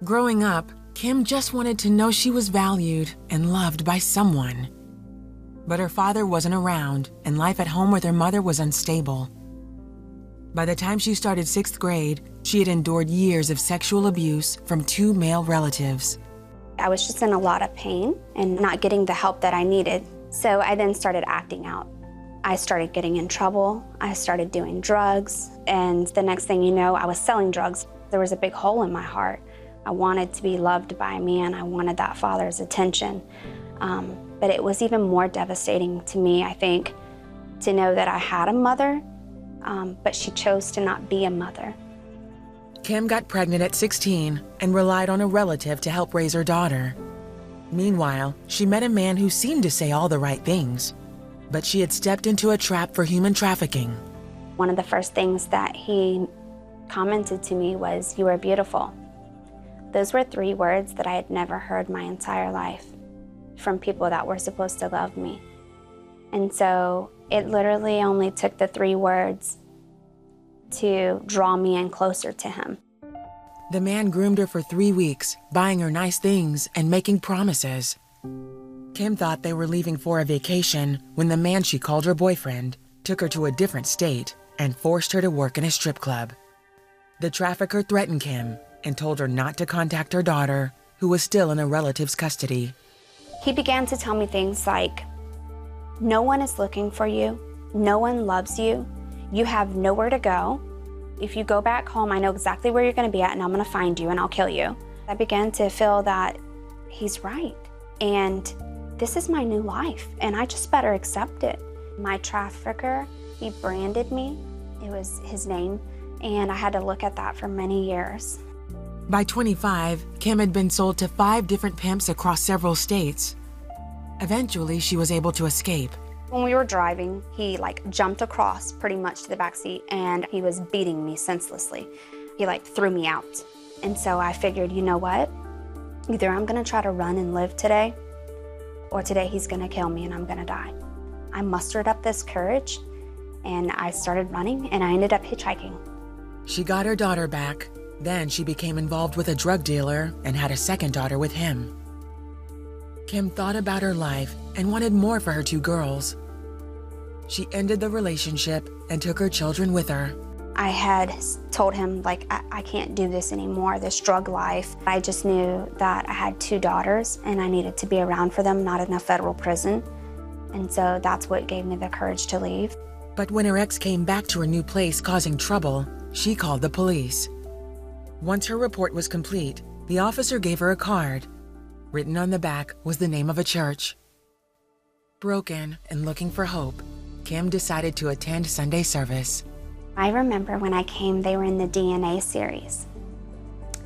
Growing up, Kim just wanted to know she was valued and loved by someone. But her father wasn't around, and life at home with her mother was unstable. By the time she started 6th grade, she had endured years of sexual abuse from 2 male relatives. I was just in a lot of pain and not getting the help that I needed. So I then started acting out. I started getting in trouble. I started doing drugs. And the next thing you know, I was selling drugs. There was a big hole in my heart. I wanted to be loved by a man. I wanted that father's attention. But it was even more devastating to me, I think, to know that I had a mother, but she chose to not be a mother. Kim got pregnant at 16 and relied on a relative to help raise her daughter. Meanwhile, she met a man who seemed to say all the right things, but she had stepped into a trap for human trafficking. One of the first things that he commented to me was, "You are beautiful." Those were 3 words that I had never heard my entire life from people that were supposed to love me. And so it literally only took the 3 words to draw me in closer to him. The man groomed her for 3 weeks, buying her nice things and making promises. Kim thought they were leaving for a vacation when the man she called her boyfriend took her to a different state and forced her to work in a strip club. The trafficker threatened Kim and told her not to contact her daughter, who was still in a relative's custody. He began to tell me things like, "No one is looking for you. No one loves you. You have nowhere to go. If you go back home, I know exactly where you're going to be at, and I'm going to find you, and I'll kill you." I began to feel that he's right, and this is my new life, and I just better accept it. My trafficker, he branded me. It was his name, and I had to look at that for many years. By 25, Kim had been sold to 5 different pimps across several states. Eventually, she was able to escape. When we were driving, he jumped across pretty much to the back seat, and he was beating me senselessly. He threw me out. And so I figured, you know what? Either I'm gonna try to run and live today, or today he's gonna kill me and I'm gonna die. I mustered up this courage, and I started running, and I ended up hitchhiking. She got her daughter back. Then she became involved with a drug dealer and had a second daughter with him. Kim thought about her life and wanted more for her 2 girls. She ended the relationship and took her children with her. I had told him, I can't do this anymore, this drug life. I just knew that I had 2 daughters and I needed to be around for them, not in a federal prison. And so that's what gave me the courage to leave. But when her ex came back to her new place causing trouble, she called the police. Once her report was complete, the officer gave her a card. Written on the back was the name of a church. Broken and looking for hope, Kim decided to attend Sunday service. I remember when I came, they were in the DNA series.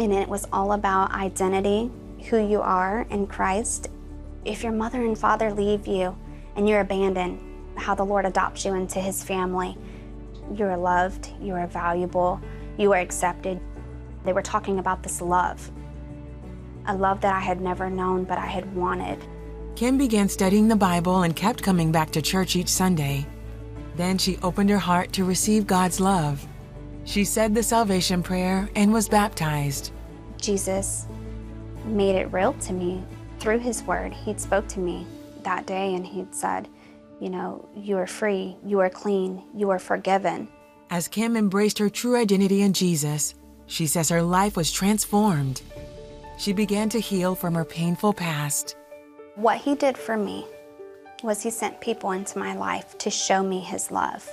And it was all about identity, who you are in Christ. If your mother and father leave you and you're abandoned, how the Lord adopts you into his family. You are loved, you are valuable, you are accepted. They were talking about this love, a love that I had never known, but I had wanted. Kim began studying the Bible and kept coming back to church each Sunday. Then she opened her heart to receive God's love. She said the salvation prayer and was baptized. Jesus made it real to me through his word. He'd spoke to me that day and he'd said, you are free, you are clean, you are forgiven. As Kim embraced her true identity in Jesus, she says her life was transformed. She began to heal from her painful past. What he did for me was he sent people into my life to show me his love.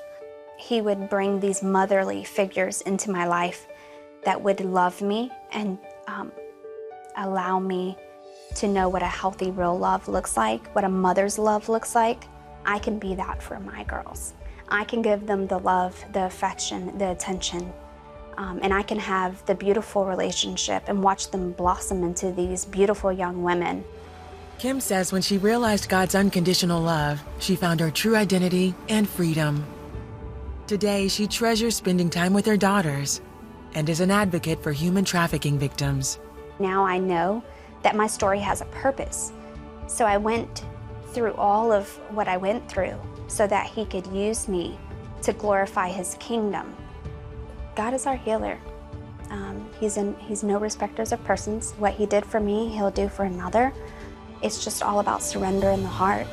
He would bring these motherly figures into my life that would love me and allow me to know what a healthy, real love looks like, what a mother's love looks like. I can be that for my girls. I can give them the love, the affection, the attention, and I can have the beautiful relationship and watch them blossom into these beautiful young women. Kim says when she realized God's unconditional love, she found her true identity and freedom. Today, she treasures spending time with her daughters and is an advocate for human trafficking victims. Now I know that my story has a purpose. So I went through all of what I went through so that he could use me to glorify his kingdom. God is our healer. He's no respecters of persons. What he did for me, he'll do for another. It's just all about surrender in the heart.